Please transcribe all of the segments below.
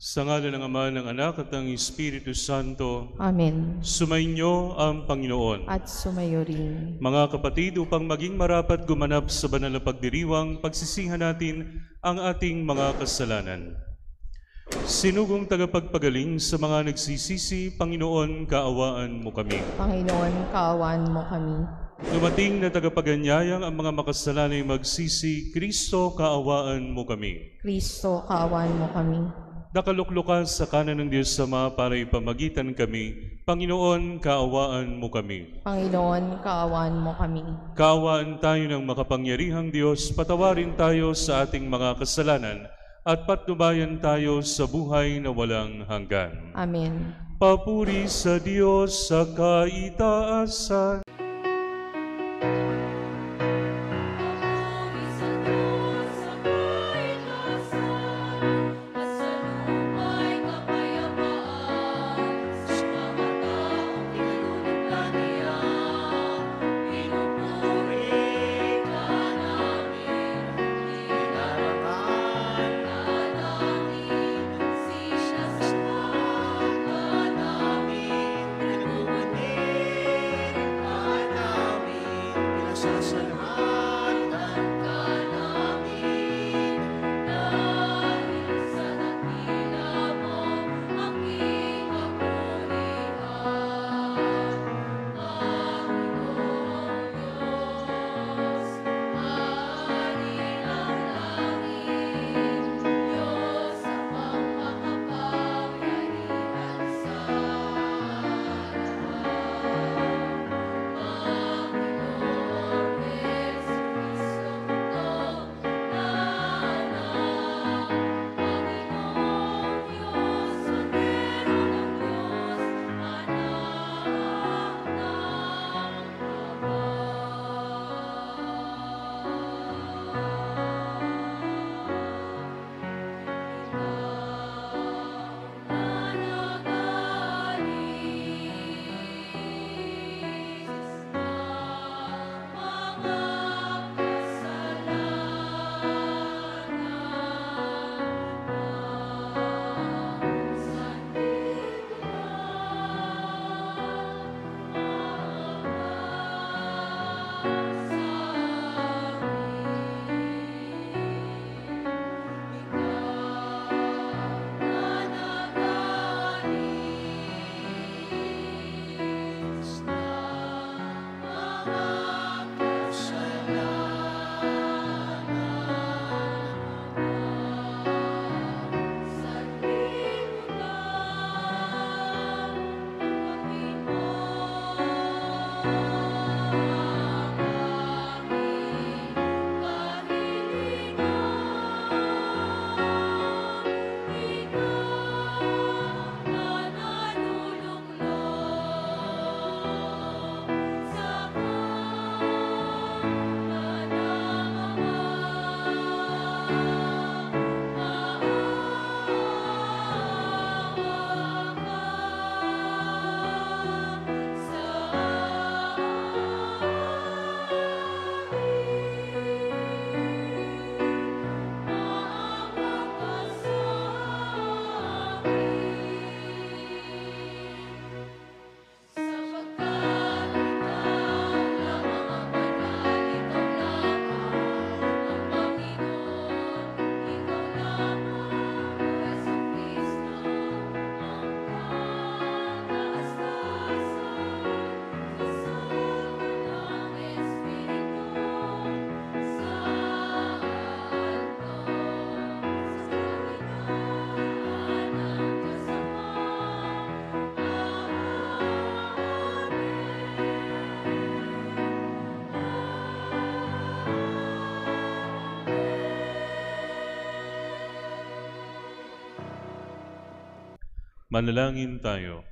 Sa ngalan ng Ama, ng Anak, at ng Espiritu Santo. Amen. Sumainyo ang Panginoon. At sumayo rin. Mga kapatid, upang maging marapat gumanap sa banal na pagdiriwang, pagsisihan natin ang ating mga kasalanan. Sinugong tagapagpagaling sa mga nagsisisi, Panginoon, kaawaan mo kami. Panginoon, kaawaan mo kami. Dumating na tagapaganyayang ang mga makasalanay magsisi, Kristo, kaawaan mo kami. Kristo, kaawaan mo kami. Nakaluklukan sa kanan ng Diyos Ama para ipamagitan kami, Panginoon, kaawaan mo kami. Panginoon, kaawaan mo kami. Kaawaan tayo ng makapangyarihang Diyos, patawarin tayo sa ating mga kasalanan, at patnubayan tayo sa buhay na walang hanggan. Amen. Papuri sa Diyos sa kaitaasan. Manalangin tayo.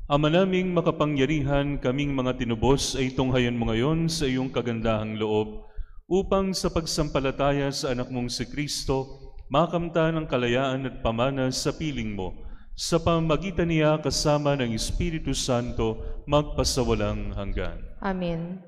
Ama naming makapangyarihan, kaming mga tinubos ay tunghayan mo ngayon sa iyong kagandahang loob upang sa pagsampalataya sa anak mong si Kristo, makamtan ang kalayaan at pamana sa piling mo, sa pamamagitan niya kasama ng Espiritu Santo, magpasawalang hanggan. Amen.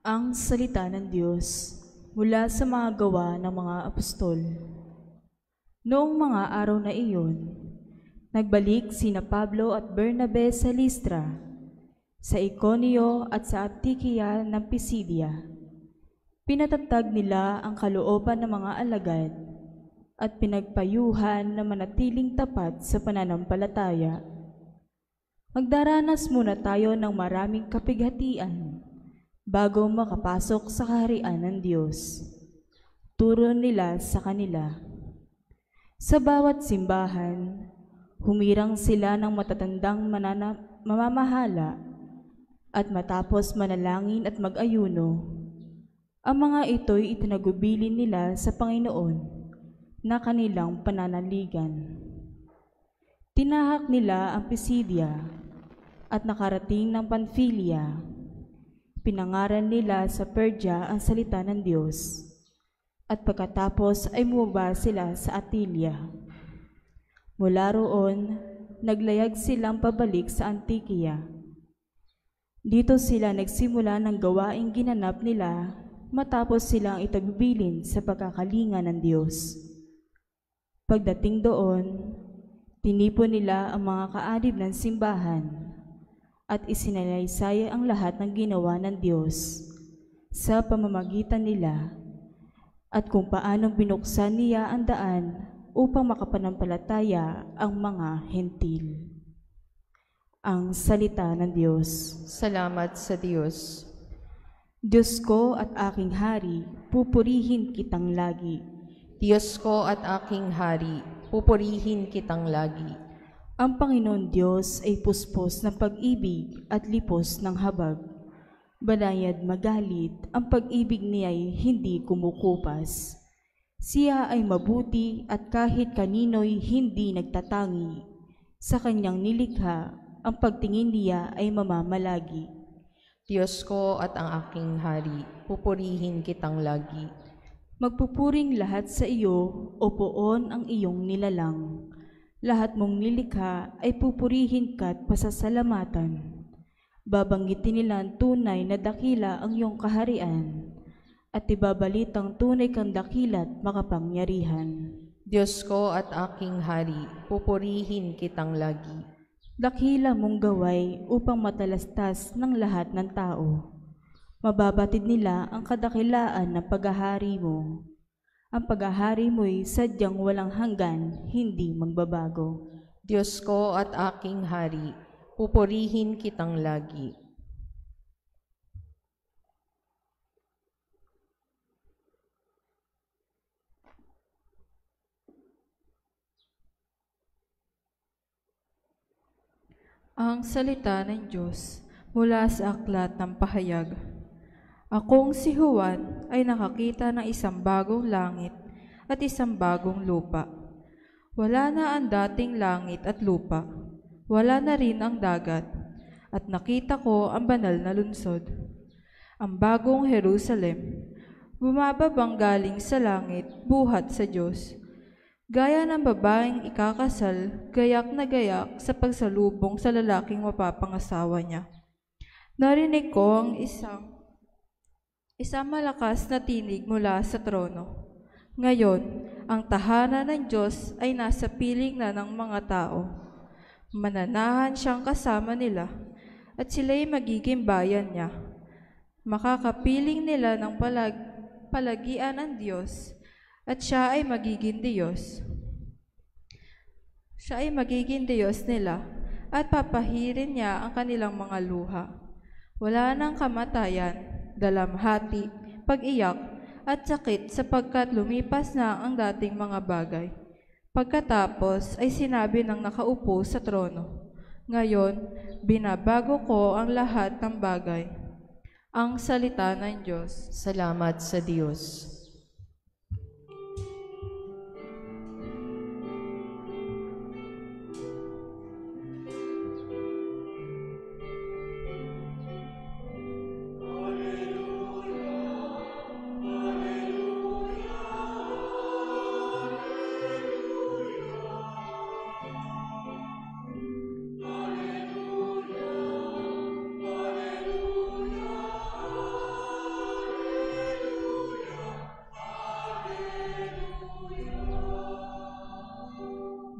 Ang salita ng Diyos mula sa mga gawa ng mga apostol. Noong mga araw na iyon, nagbalik sina Pablo at Bernabe sa Listra, sa Iconio at sa Antikia ng Pisidia. Pinatatag nila ang kalooban ng mga alagad at pinagpayuhan na manatiling tapat sa pananampalataya. Magdaranas muna tayo ng maraming kapighatian bago makapasok sa kaharian ng Diyos. Turo nila sa kanila. Sa bawat simbahan, humirang sila ng matatandang mamamahala at matapos manalangin at mag-ayuno, ang mga ito'y itinagubilin nila sa Panginoon na kanilang pananaligan. Tinahak nila ang Pisidia at nakarating ng Panfilia. Pinangaral nila sa Persia ang salita ng Diyos, at pagkatapos ay bumaba sila sa Atilia. Mula roon, naglayag silang pabalik sa Antikia. Dito sila nagsimula ng gawaing ginanap nila matapos silang itagubilin sa pagkakalinga ng Diyos. Pagdating doon, tinipon nila ang mga kaadib ng simbahan at isinalaysay ang lahat ng ginawa ng Diyos sa pamamagitan nila at kung paanong binuksan niya ang daan upang makapanampalataya ang mga hentil. Ang salita ng Diyos. Salamat sa Diyos. Diyos ko at aking hari, pupurihin kitang lagi. Diyos ko at aking hari, pupurihin kitang lagi. Ang Panginoon Diyos ay puspos ng pag-ibig at lipos ng habag. Banayad magalit, ang pag-ibig niya ay hindi kumukupas. Siya ay mabuti at kahit kanino'y hindi nagtatangi. Sa kanyang nilikha, ang pagtingin niya ay mamamalagi. Diyos ko at ang aking hari, pupurihin kitang lagi. Magpupuring lahat sa iyo, o poon ang iyong nilalang. Lahat mong nilikha ay pupurihin ka't pasasalamatan. Babanggitin nila ang tunay na dakila ang iyong kaharian, at ibabalitang tunay kang dakila't makapangyarihan. Diyos ko at aking hari, pupurihin kitang lagi. Dakila mong gaway upang matalastas ng lahat ng tao. Mababatid nila ang kadakilaan ng paghahari mo. Ang paghahari mo'y sadyang walang hanggan, hindi magbabago. Diyos ko at aking hari, pupurihin kitang lagi. Ang salita ng Diyos mula sa aklat ng pahayag. Akong si Juan ay nakakita ng isang bagong langit at isang bagong lupa. Wala na ang dating langit at lupa, wala na rin ang dagat, at nakita ko ang banal na lungsod, ang bagong Jerusalem, bumababang galing sa langit, buhat sa Diyos. Gaya ng babaeng ikakasal, gayak na gayak sa pagsalubong sa lalaking mapapangasawa niya. Narinig ko ang isang malakas na tinig mula sa trono. Ngayon, ang tahanan ng Diyos ay nasa piling na ng mga tao. Mananahan siyang kasama nila, at sila'y magiging bayan niya. Makakapiling nila ng palagian ng Diyos, at siya ay magiging Diyos. Siya ay magiging Diyos nila, at papahirin niya ang kanilang mga luha. Wala nang kamatayan, dalamhati, pag-iyak, at sakit sapagkat lumipas na ang dating mga bagay. Pagkatapos ay sinabi ng nakaupo sa trono, ngayon, binabago ko ang lahat ng bagay. Ang salita ng Diyos. Salamat sa Diyos.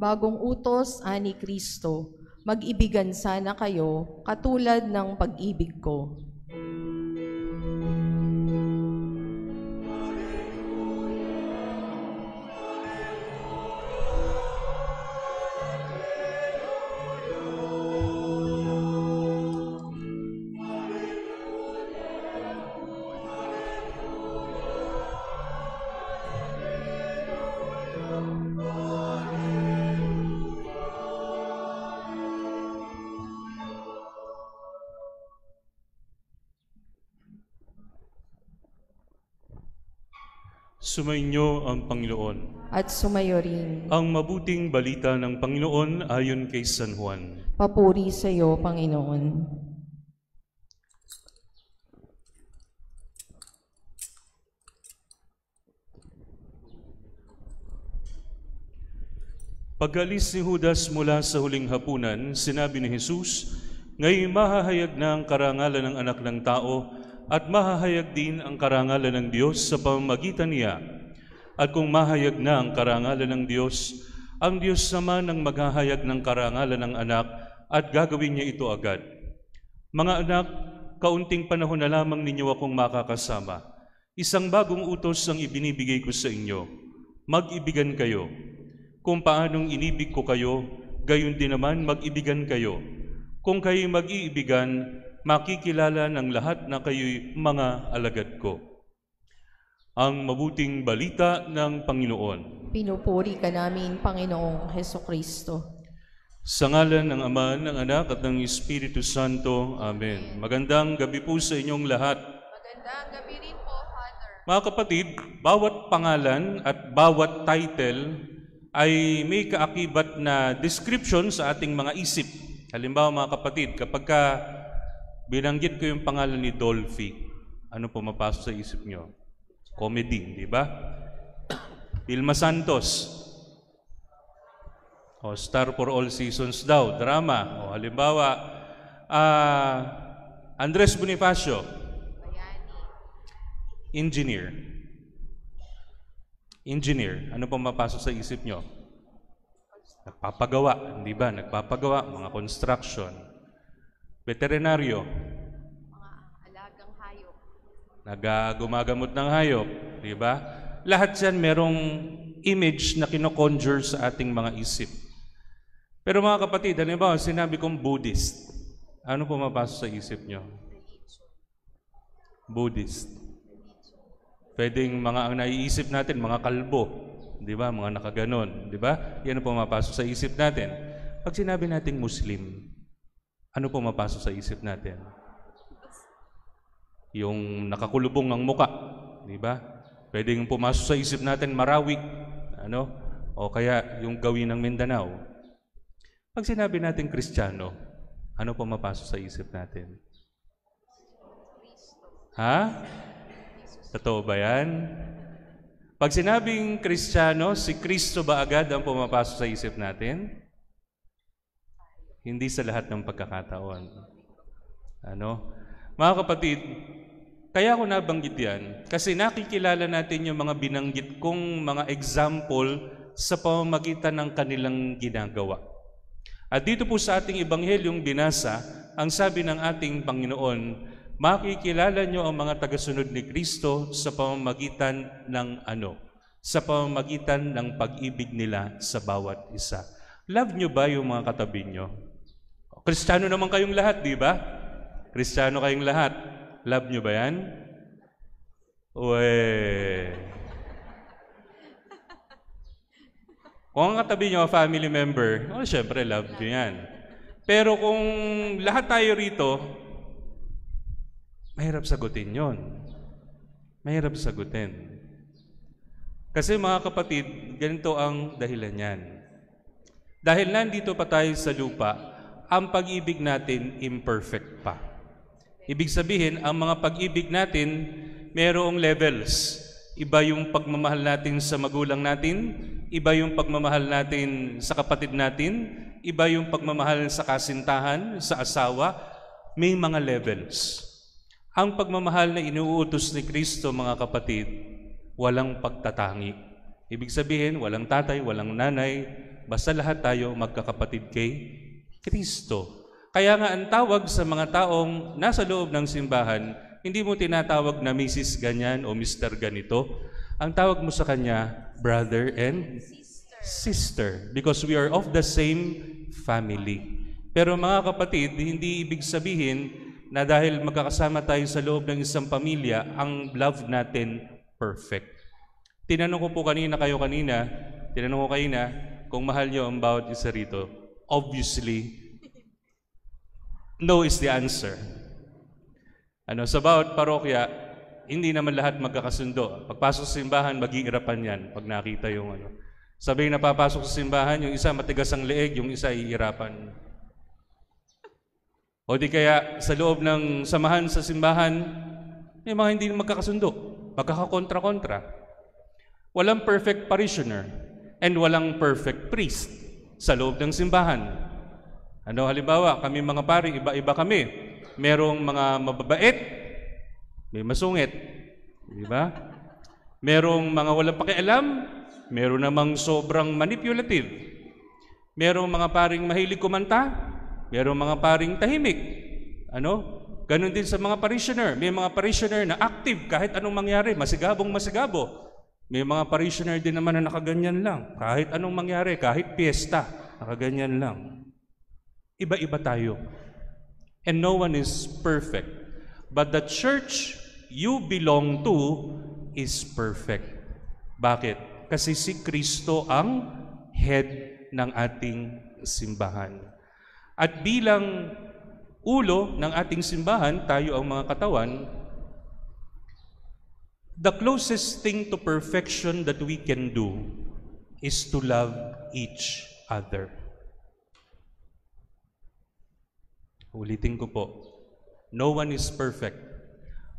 Bagong utos ani Kristo, mag-ibigan sana kayo katulad ng pag-ibig ko. Sumainyo ang Panginoon. At sumayo rin. Ang mabuting balita ng Panginoon ayon kay San Juan. Papuri sa iyo, Panginoon. Pag-alis ni Judas mula sa huling hapunan, sinabi ni Jesus, "Ngayon mahahayag na ang karangalan ng Anak ng Tao at mahahayag din ang karangalan ng Diyos sa pamamagitan niya. At kung mahayag na ang karangalan ng Diyos, ang Diyos naman ang maghahayag ng karangalan ng Anak at gagawin niya ito agad. Mga anak, kaunting panahon na lamang ninyo akong makakasama. Isang bagong utos ang ibinibigay ko sa inyo. Mag-ibigan kayo. Kung paanong inibig ko kayo, gayon din naman mag-ibigan kayo. Kung kayo'y mag-iibigan, makikilala ng lahat na kayo'y mga alagad ko." Ang mabuting balita ng Panginoon. Pinupuri ka namin, Panginoong Hesukristo. Sa ngalan ng Ama, ng Anak at ng Espiritu Santo. Amen. Magandang gabi po sa inyong lahat. Magandang gabi rin po, Father. Mga kapatid, bawat pangalan at bawat title ay may kaakibat na description sa ating mga isip. Halimbawa mga kapatid, kapag binanggit ko yung pangalan ni Dolphy, ano pumapasok sa isip nyo? Comedy, di ba? Vilma Santos, o Star for All Seasons daw, drama. O halimbawa, Andres Bonifacio, engineer. Ano pumapasok sa isip nyo? Nagpapagawa, hindi ba? Nagpapagawa, mga construction. Veterinaryo. Mga alagang hayop. Gumagamot ng hayop, di ba? Lahat yan merong image na kino-conjure sa ating mga isip. Pero mga kapatid, ano ba? Sinabi kong Buddhist. Ano pumapasok sa isip nyo? Buddhist. Pwedeng mga ang naiisip natin, mga kalbo, di ba? Mga nakaganon, di ba? Yan ang pumapasok sa isip natin. Pag sinabi nating Muslim, ano pumapasok sa isip natin? Yung nakakulubong ang muka, di ba? Pwedeng pumasok sa isip natin Marawi, ano? O kaya yung gawin ng Mindanao. Pag sinabi natin Kristiyano, ano pumapasok sa isip natin? Ha? Totoo ba yan? Pag sinabing Kristiyano, si Kristo ba agad ang pumapasok sa isip natin? Hindi sa lahat ng pagkakataon. Ano? Mga kapatid, kaya ko nabanggit yan kasi nakikilala natin yung mga binanggit kong mga example sa pamamagitan ng kanilang ginagawa. At dito po sa ating Ebanghelyong binasa, ang sabi ng ating Panginoon, makikilala nyo ang mga tagasunod ni Kristo sa pamamagitan ng ano? Sa pamamagitan ng pag-ibig nila sa bawat isa. Love nyo ba yung mga katabi nyo? Kristiyano naman kayong lahat, di ba? Kristiyano kayong lahat. Love nyo ba yan? Uwe. Kung ang katabi nyo, family member, syempre love nyo yan. Pero kung lahat tayo rito, mahirap sagutin yon. Mahirap sagutin. Kasi mga kapatid, ganito ang dahilan yan. Dahil nandito pa tayo sa lupa, ang pag-ibig natin imperfect pa. Ibig sabihin, ang mga pag-ibig natin, mayroong levels. Iba yung pagmamahal natin sa magulang natin, iba yung pagmamahal natin sa kapatid natin, iba yung pagmamahal sa kasintahan, sa asawa, may mga levels. Ang pagmamahal na inuutos ni Kristo, mga kapatid, walang pagtatangi. Ibig sabihin, walang tatay, walang nanay, basta lahat tayo magkakapatid kay Kristo. Kaya nga ang tawag sa mga taong nasa loob ng simbahan, hindi mo tinatawag na Mrs. ganyan o Mr. ganito. Ang tawag mo sa kanya, brother and sister, because we are of the same family. Pero mga kapatid, hindi ibig sabihin na dahil magkakasama tayo sa loob ng isang pamilya, ang love natin perfect. Tinanong ko kanina kung mahal nyo ang bawat isa rito. Obviously, no is the answer. Sa bawat parokya, hindi naman lahat magkakasundo. Pagpasok sa simbahan, mag-iirapan yan pag nakita yung Sabing napapasok sa simbahan, yung isa matigas ang leeg, yung isa iirapan. O di kaya sa loob ng samahan sa simbahan, may mga hindi magkakasundo, magkakakontra-kontra. Walang perfect parishioner and walang perfect priest sa loob ng simbahan. Halimbawa, kami mga pari, iba-iba kami. Merong mga mababait, may masungit. Di ba? Merong mga walang pakialam, meron namang sobrang manipulative. Merong mga paring mahilig kumanta, merong mga paring tahimik. Ganon din sa mga parishioner. May mga parishioner na active kahit anong mangyari, masigabong masigabo. May mga parishioner din naman na nakaganyan lang. Kahit anong mangyari, kahit piyesta, nakaganyan lang. Iba-iba tayo. And no one is perfect. But the church you belong to is perfect. Bakit? Kasi si Kristo ang head ng ating simbahan. At bilang ulo ng ating simbahan, tayo ang mga katawan, the closest thing to perfection that we can do is to love each other. Ulitin ko po, no one is perfect,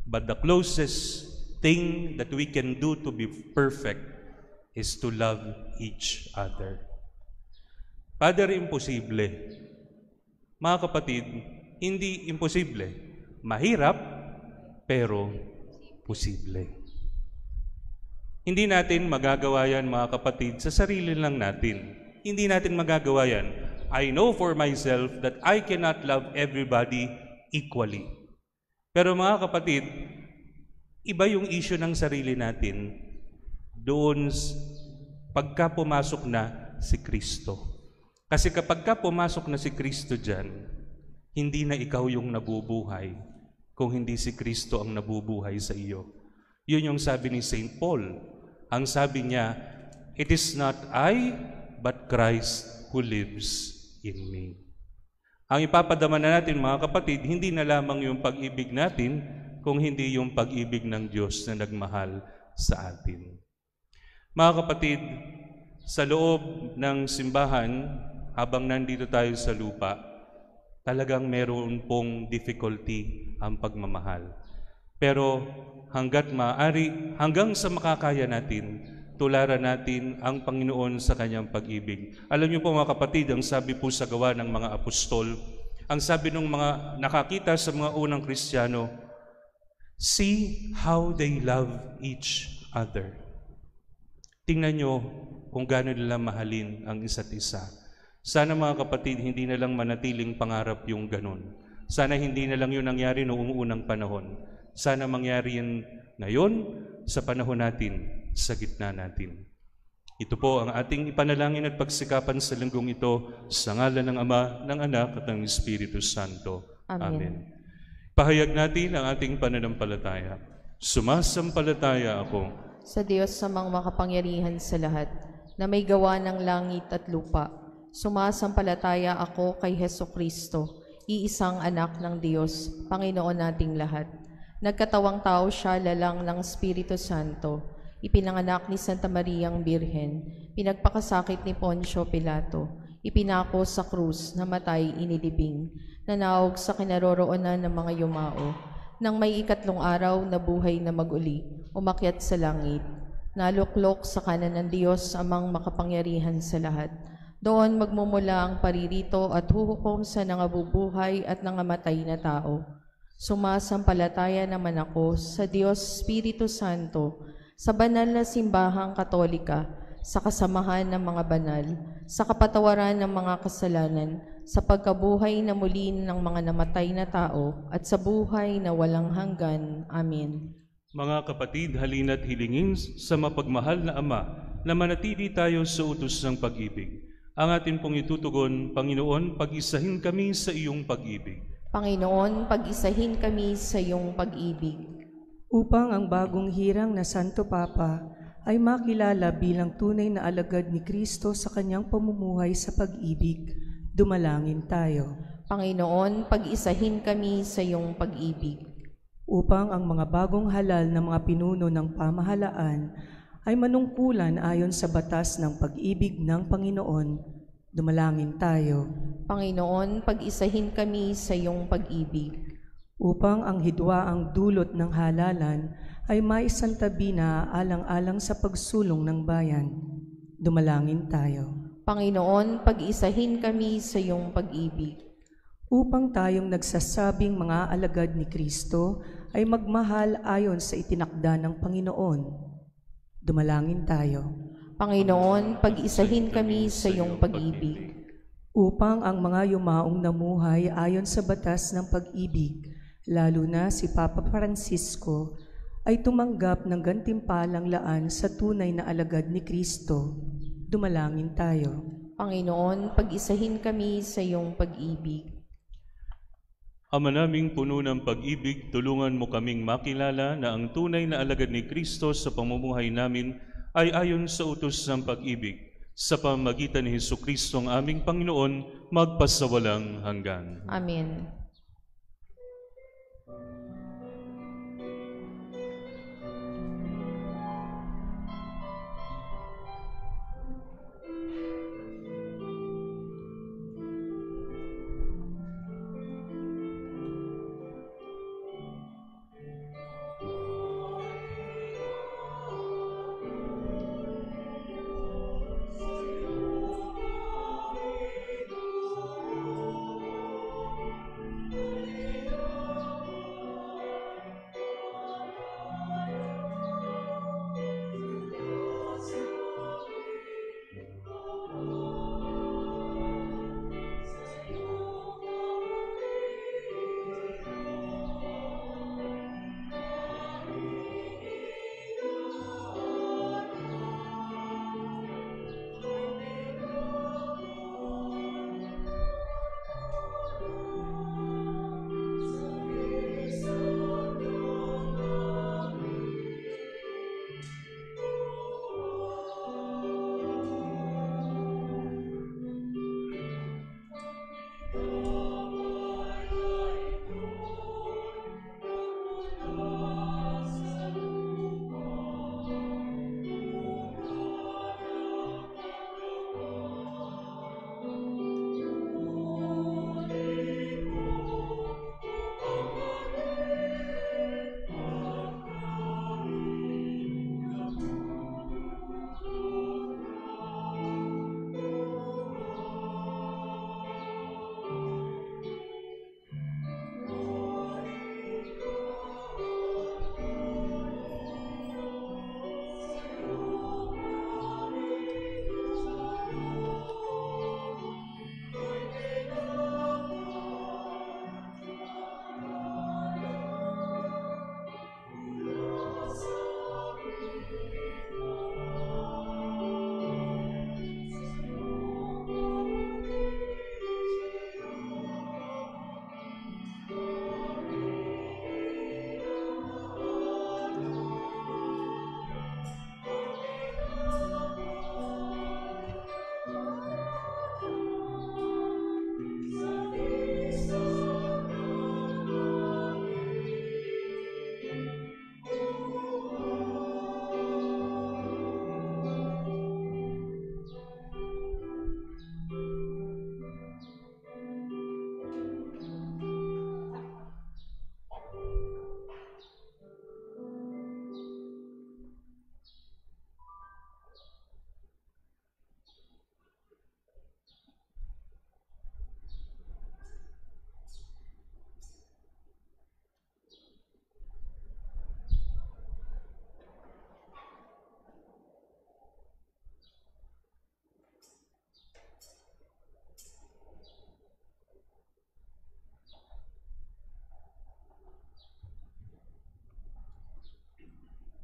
but the closest thing that we can do to be perfect is to love each other. Father, imposible. Mga kapatid, hindi imposible. Mahirap, pero posible. Hindi natin magagawa yan, mga kapatid, sa sarili lang natin. Hindi natin magagawa yan. I know for myself that I cannot love everybody equally. Pero mga kapatid, iba yung issue ng sarili natin doon pagka pumasok na si Kristo. Kasi kapag ka pumasok na si Kristo dyan, hindi na ikaw yung nabubuhay kung hindi si Kristo ang nabubuhay sa iyo. Yun yung sabi ni St. Paul. Ang sabi niya, it is not I, but Christ who lives in me. Ang ipapadama na natin, mga kapatid, hindi na lamang yung pag-ibig natin, kung hindi yung pag-ibig ng Diyos na nagmahal sa atin. Mga kapatid, sa loob ng simbahan, habang nandito tayo sa lupa, talagang meron pong difficulty ang pagmamahal. Pero hanggat maaari, hanggang sa makakaya natin, tularan natin ang Panginoon sa kanyang pag-ibig. Alam niyo po mga kapatid, ang sabi po sa Gawa ng mga Apostol, ang sabi ng mga nakakita sa mga unang Kristiyano, see how they love each other. Tingnan niyo kung gaano nila mahalin ang isa't isa. Sana mga kapatid, hindi na lang manatiling pangarap yung ganun. Sana hindi na lang yun nangyari noong unang panahon. Sana mangyari yun ngayon sa panahon natin, sa gitna natin. Ito po ang ating ipanalangin at pagsikapan sa linggong ito sa ngalan ng Ama, ng Anak at ng Espiritu Santo. Amen. Pahayag natin ang ating pananampalataya. Sumasampalataya ako sa Diyos samang makapangyarihan sa lahat, na may gawa ng langit at lupa. Sumasampalataya ako kay Hesukristo, iisang anak ng Diyos, Panginoon nating lahat. Nagkatawang tao siya lalang ng Espiritu Santo, ipinanganak ni Santa Mariang Birhen, pinagpakasakit ni Poncio Pilato, ipinako sa krus, namatay, inilibing, nanawag sa kinaroroonan ng mga yumao, nang may ikatlong araw na buhay na maguli, umakyat sa langit, naluklok sa kanan ng Diyos amang makapangyarihan sa lahat. Doon magmumula ang paririto at huhukom sa nangabubuhay at nangamatay na tao. Sumasampalataya naman ako sa Diyos Espiritu Santo, sa banal na simbahang Katolika, sa kasamahan ng mga banal, sa kapatawaran ng mga kasalanan, sa pagkabuhay na muli ng mga namatay na tao, at sa buhay na walang hanggan. Amen. Mga kapatid, halina't hilingin sa mapagmahal na Ama na manatili tayo sa utos ng pag-ibig. Ang atin pong itutugon, Panginoon, pag-isahin kami sa iyong pag-ibig. Panginoon, pag-isahin kami sa iyong pag-ibig. Upang ang bagong hirang na Santo Papa ay makilala bilang tunay na alagad ni Kristo sa kanyang pamumuhay sa pag-ibig, dumalangin tayo. Panginoon, pag-isahin kami sa iyong pag-ibig. Upang ang mga bagong halal na mga pinuno ng pamahalaan ay manungkulan ayon sa batas ng pag-ibig ng Panginoon, dumalangin tayo. Panginoon, pag-isahin kami sa iyong pag-ibig. Upang ang hidwaang dulot ng halalan ay maisantabi na alang-alang sa pagsulong ng bayan, dumalangin tayo. Panginoon, pag-isahin kami sa iyong pag-ibig. Upang tayong nagsasabing mga alagad ni Kristo ay magmahal ayon sa itinakda ng Panginoon, dumalangin tayo. Panginoon, pag-isahin kami sa iyong pag-ibig. Upang ang mga yumaong namuhay ayon sa batas ng pag-ibig, lalo na si Papa Francisco, ay tumanggap ng gantimpalang laan sa tunay na alagad ni Kristo, dumalangin tayo. Panginoon, pag-isahin kami sa iyong pag-ibig. Ama naming puno ng pag-ibig, tulungan mo kaming makilala na ang tunay na alagad ni Kristo sa pamumuhay namin ay ayon sa utos ng pag-ibig. Sa pamamagitan ni Hesukristo ang aming Panginoon, magpasawalang hanggan. Amen.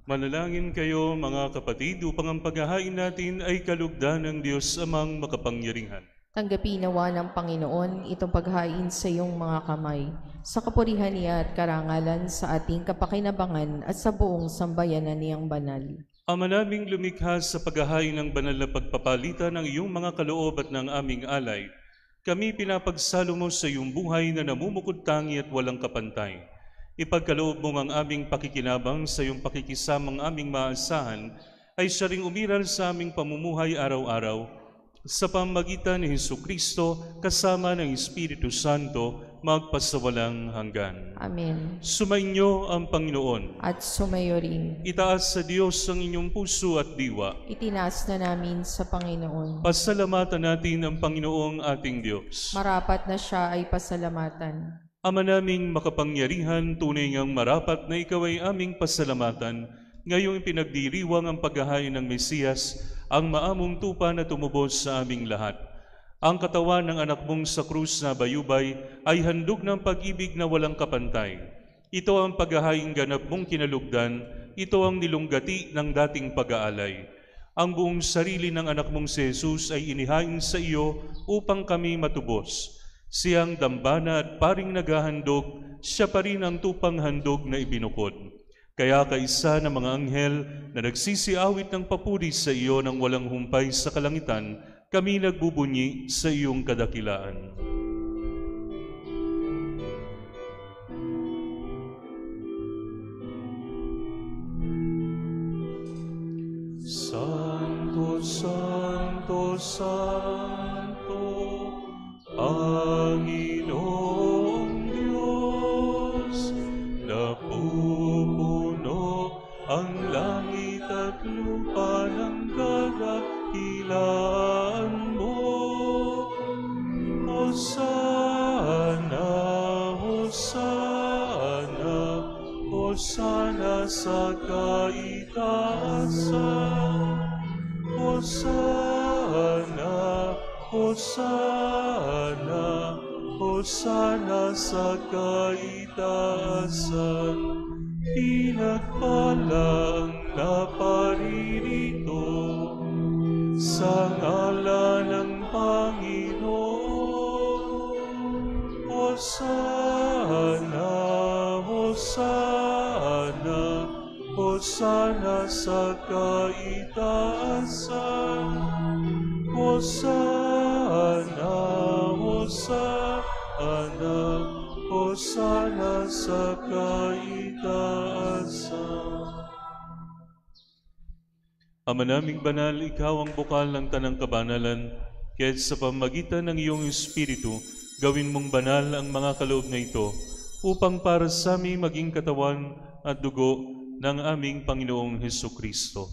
Manalangin kayo mga kapatid upang ang paghahain natin ay kalugdan ng Diyos amang makapangyarihan. Tanggapin nawa ng Panginoon itong paghain sa iyong mga kamay, sa kapurihan niya at karangalan sa ating kapakinabangan at sa buong sambayanan niyang banal. Ama naming lumikha sa paghahain ng banal na pagpapalitan ng iyong mga kaloob at ng aming alay, kami pinapagsalo mo sa iyong buhay na namumukod-tangi at walang kapantay. Ipagkaloob mo ang aming pakikinabang sa iyong pakikisamang aming maasahan ay siya ring umiral sa aming pamumuhay araw-araw, sa pamamagitan ni Jesucristo kasama ng Espiritu Santo magpasawalang hanggan. Amen. Sumainyo ang Panginoon. At sumayo rin. Itaas sa Diyos ang inyong puso at diwa. Itinaas na namin sa Panginoon. Pasalamatan natin ang Panginoong ating Diyos. Marapat na siya ay pasalamatan. Ama naming makapangyarihan, tunay ngang marapat na ikaw ay aming pasalamatan. Ngayong pinagdiriwang ang paghahain ng Mesiyas, ang maamong tupa na tumubos sa aming lahat. Ang katawan ng anak mong sa krus na bayubay ay handog ng pag-ibig na walang kapantay. Ito ang paghahaing ganap mong kinalugdan, ito ang nilunggati ng dating pag-aalay. Ang buong sarili ng anak mong si Jesus ay inihain sa iyo upang kami matubos. Siyang dambana at paring naghahandog, siya pa rin ang tupang handog na ibinukod. Kaya kaisa ng mga anghel na nagsisiawit ng papuri sa iyo ng walang humpay sa kalangitan, kami nagbubunyi sa iyong kadakilaan. Santo, Santo, Santo, Panginoong Diyos, napupuno ang langit at lupa ng kadakilaan mo. Hosana, Hosana, Hosana sa kaitaasan. Hosana, Hosana, Hosana sa kaitaasan. Pinagpalang naparirito sa ngalan ng Panginoon. Hosana, Hosana, Hosana sa kaitaasan. Hosana, Hosana, Hosana sa kaitaasan. Ama naming banal, ikaw ang bukal ng tanang kabanalan, kaya't sa pamamagitan ng iyong Espiritu, gawin mong banal ang mga kaloob na ito, upang para sa amin maging katawan at dugo ng aming Panginoong Hesukristo.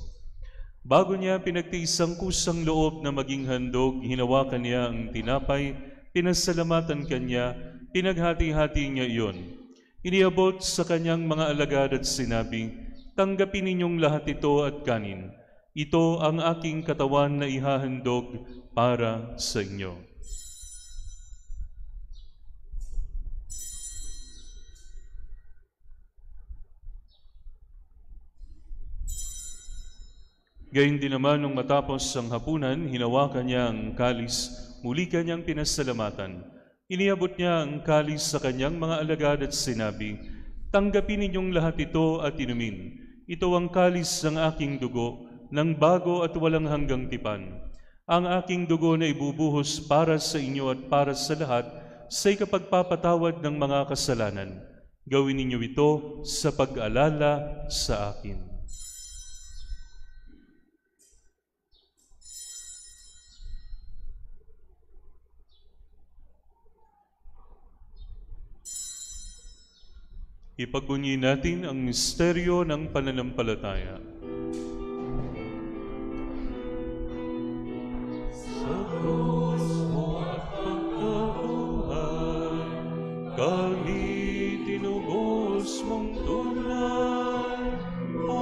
Bago niya pinagtiis ang kusang loob na maging handog, hinawakan niya ang tinapay, pinasalamatan kanya, pinaghati-hati niya iyon. Iniabot sa kanyang mga alagad at sinabi, tanggapin ninyong lahat ito at kanin. Ito ang aking katawan na ihahandog para sa inyo. Gayun din naman nung matapos ang hapunan, hinawakan niya ang kalis, muli kanyang pinasalamatan. Iniabot niya ang kalis sa kanyang mga alagad at sinabi, tanggapin ninyong lahat ito at inumin. Ito ang kalis ng aking dugo, ng bago at walang hanggang tipan. Ang aking dugo na ibubuhos para sa inyo at para sa lahat sa ikapagpapatawad ng mga kasalanan. Gawin ninyo ito sa pag-alala sa akin. Ipagbunyi natin ang misteryo ng pananampalataya. Sa krus mo at pagkabuhay, kami tinubos mong tunay. O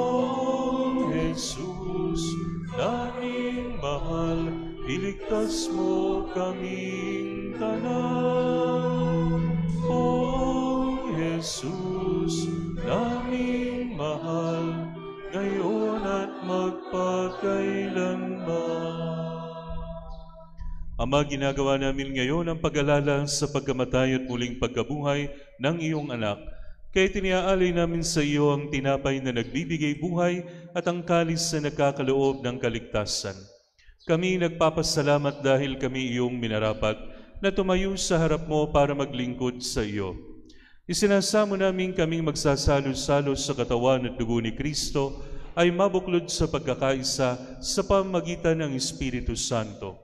Jesus, naming mahal, iligtas mo kaming tanan. O Jesus, naming mahal, ngayon Ama, ginagawa namin ngayon ang pag-alala sa pagkamatay at muling pagkabuhay ng iyong anak. Kaya tiniaalay namin sa iyo ang tinapay na nagbibigay buhay at ang kalis na nagkakaloob ng kaligtasan. Kami nagpapasalamat dahil kami iyong minarapat na tumayo sa harap mo para maglingkod sa iyo. Isinasamo namin kaming magsasalo-salo sa katawan at dugo ni Kristo ay mabuklod sa pagkakaisa sa pamamagitan ng Espiritu Santo.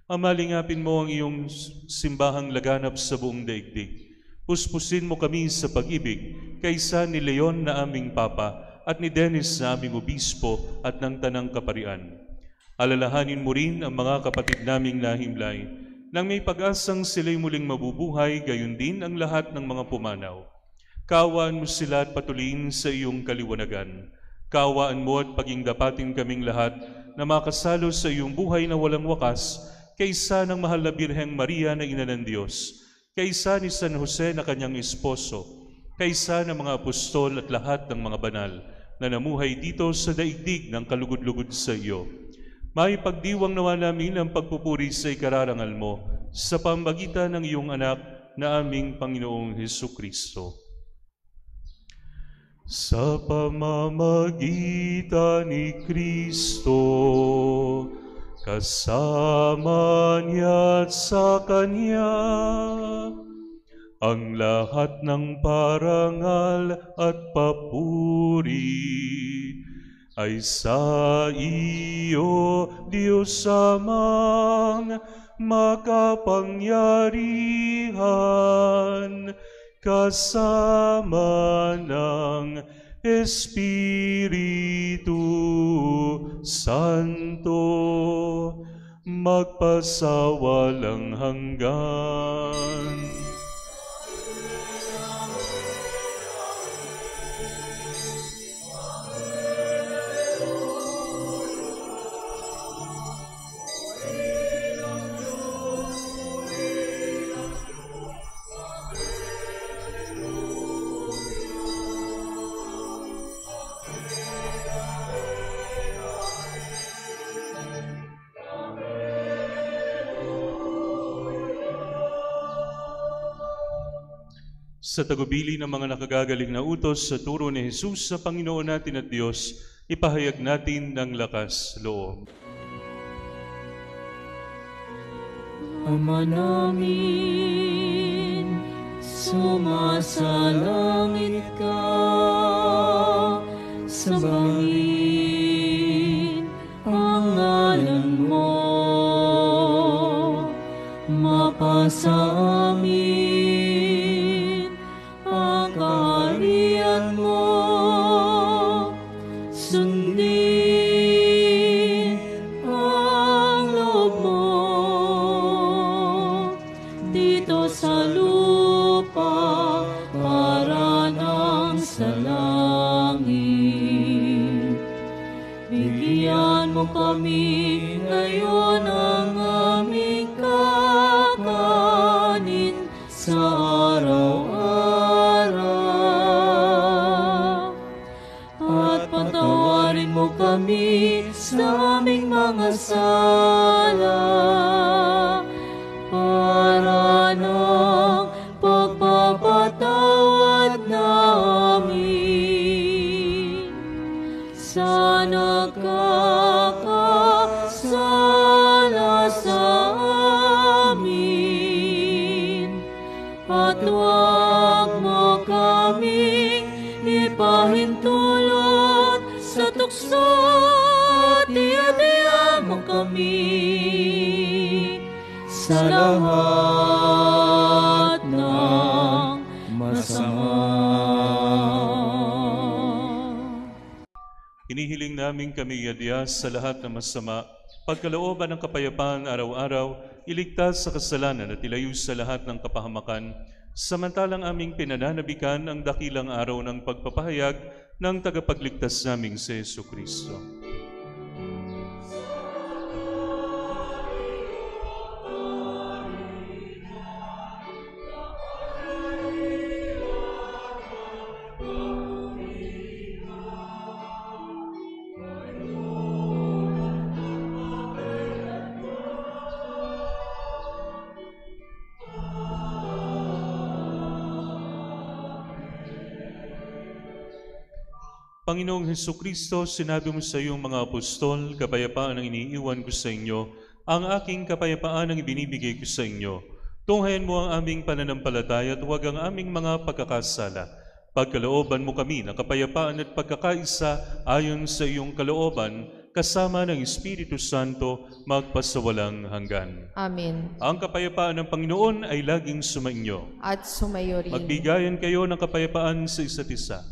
Amalingapin mo ang iyong simbahang laganap sa buong daigdig. Puspusin mo kami sa pag-ibig kaysa ni Leon na aming Papa at ni Dennis na aming Obispo at ng Tanang Kaparian. Alalahanin mo rin ang mga kapatid naming nahimlay nang may pag-asang sila'y muling mabubuhay, gayon din ang lahat ng mga pumanaw. Kaawaan mo sila at patuloyin sa iyong kaliwanagan. Kaawaan mo at paging dapatin kaming lahat na makasalo sa iyong buhay na walang wakas, kaysa ng mahal na Birheng Maria na Ina ng Diyos, kaysa ni San Jose na kanyang esposo, kaysa ng mga apostol at lahat ng mga banal na namuhay dito sa daigdig ng kalugod-lugod sa iyo. May pagdiwang nawa namin ang pagpupuri sa ikararangal mo sa pamamagitan ng iyong anak na aming Panginoong Hesukristo. Sa pamamagitan ni Kristo, kasama niya at sa Kanya, ang lahat ng parangal at papuri ay sa iyo, Diyos Amang makapangyarihan, kasama ng Espiritu Santo, magpasawalang hanggan. Sa tagubili ng mga nakagagaling na utos sa turo ni Jesus sa Panginoon natin at Diyos, ipahayag natin ng lakas loob. Ama namin, sumasalangit ka, sambahin ang ngalan mo, mapasa amin ang kaharian mo, sundin ang loob mo dito sa lupa para nang sa langit. Bigyan mo kami ngayon ang aming kakanin sa araw-araw, at patawarin mo kami sa aming mga sala para ng pagpapatawad namin sa nagkakasala sa amin, at huwag mo kaming ipahintulot sa tukso, at iadya mo kami sa lahat ng masama. Hinihiling namin kami iadya sa lahat ng masama, pagkalooban ng kapayapaan araw-araw, iligtas sa kasalanan at ilayo sa lahat ng kapahamakan, samantalang aming pinananabikan ang dakilang araw ng pagpapahayag ng tagapagligtas naming si Jesucristo. Panginoong Hesukristo, sinabi mo sa iyong mga apostol, kapayapaan ang iniiwan ko sa inyo, ang aking kapayapaan ang ibinibigay ko sa inyo. Tunghayan mo ang aming pananampalataya at huwag ang aming mga pagkakasala. Pagkalooban mo kami ng kapayapaan at pagkakaisa ayon sa iyong kalooban, kasama ng Espiritu Santo, magpasawalang hanggan. Amen. Ang kapayapaan ng Panginoon ay laging sumainyo. At sumayo rin. Magbigayan kayo ng kapayapaan sa isa't isa.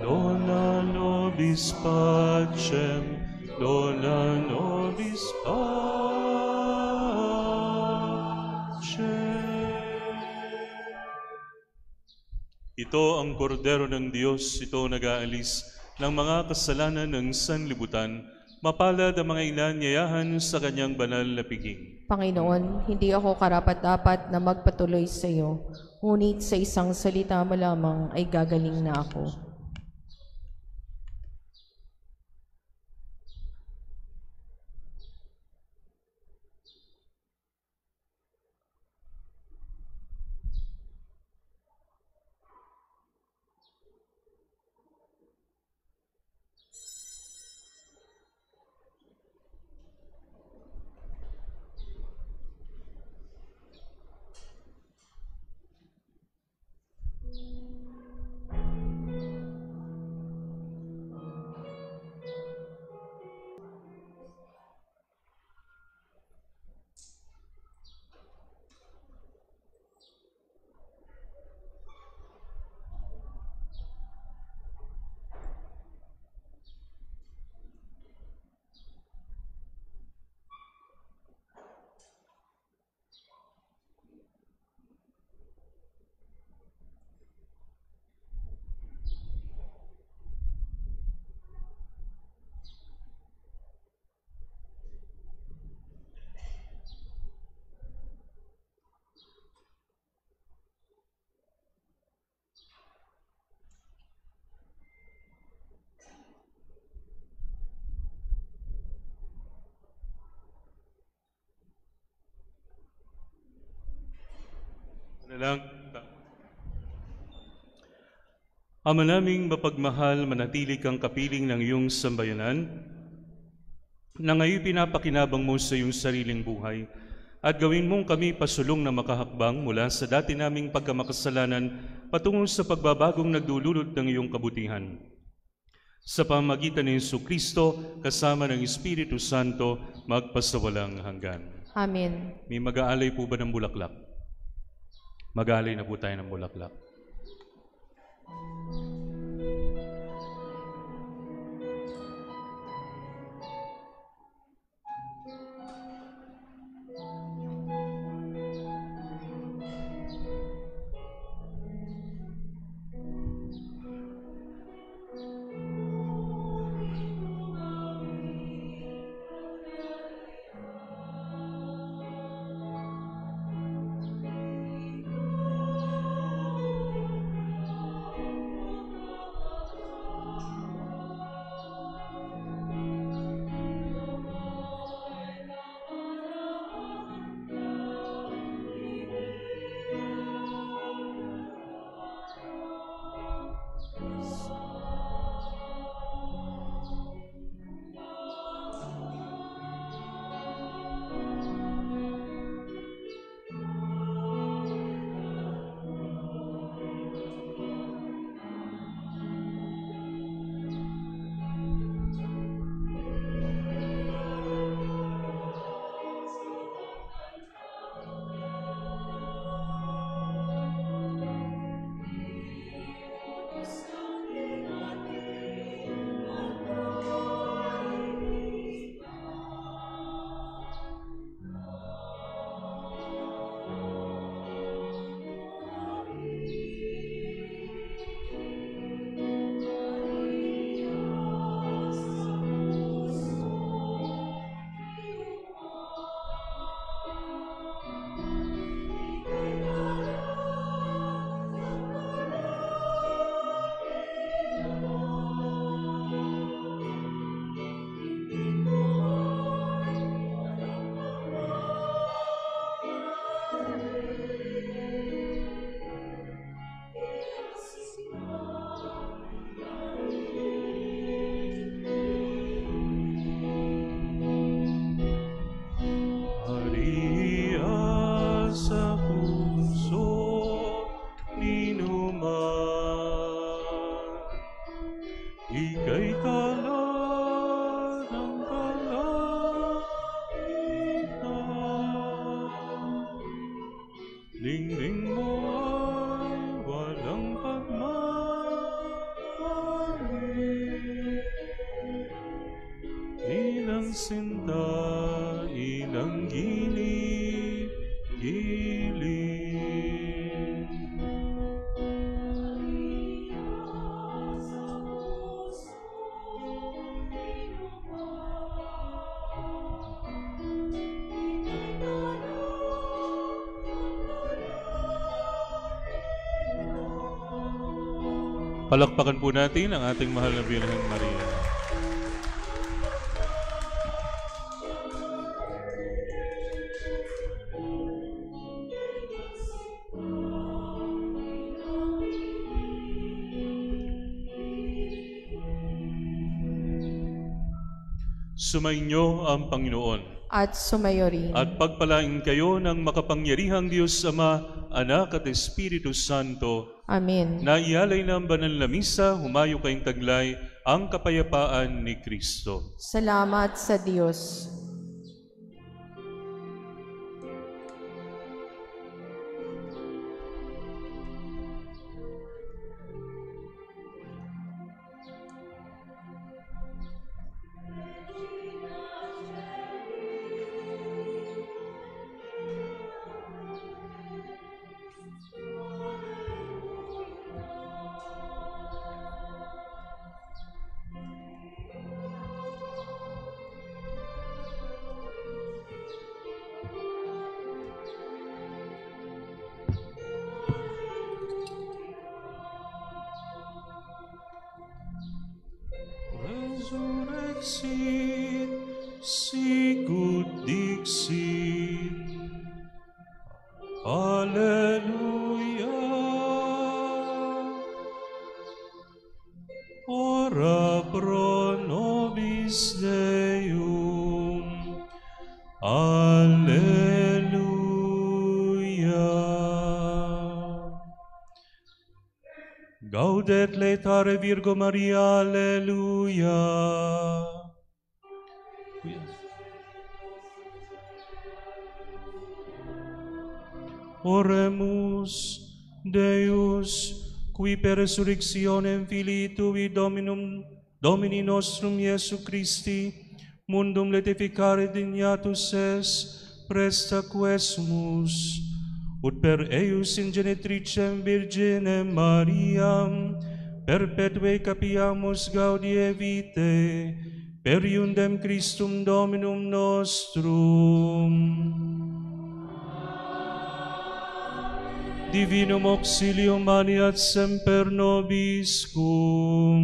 Dona nobis pacem, dona nobis pacem. Ito ang kordero ng Diyos, ito nag-aalis ng mga kasalanan ng sanlibutan. Mapalad ang mga inanyayahan sa kanyang banal na piging. Panginoon, hindi ako karapat-dapat na magpatuloy sa iyo, ngunit sa isang salita mo lamang ay gagaling na ako. Ama naming mapagmahal, manatili kang kapiling ng iyong sambayanan, na ngayon pinapakinabang mo sa iyong sariling buhay, at gawin mong kami pasulong na makahakbang mula sa dati naming pagkamakasalanan patungo sa pagbabagong nagdululot ng iyong kabutihan. Sa pamamagitan ng Jesucristo, kasama ng Espiritu Santo, magpasawalang hanggan. Amen. May mag-aalay po ba ng bulaklak? Mag-aalay na po tayo ng bulaklak. ilang sinta, ilang gilid. Palakpakan po natin ang ating mahal na Birhen Maria. Sumainyo ang Panginoon. At sumayo rin. At pagpalain kayo ng makapangyarihang Diyos Ama, Anak at Espiritu Santo, Amen. na ialay ng banal na misa, humayo kayong taglay ang kapayapaan ni Kristo. Salamat sa Diyos. Resurrexit, sicut dixit. Alleluia. Ora pro nobis Deum. Alleluia. Gaudet laetare Virgo Maria, Alleluia. Oremus, Deus, qui per resurrectionem Filii Tui Domini nostrum Iesu Christi, mundum letificare dignatus es, presta quesumus, ut per eius ingenitricem Virginem Mariam, perpetue capiamus gaudie vitae, per iundem Christum Dominum nostrum. Divinum auxilium mani ad semper nobiscum.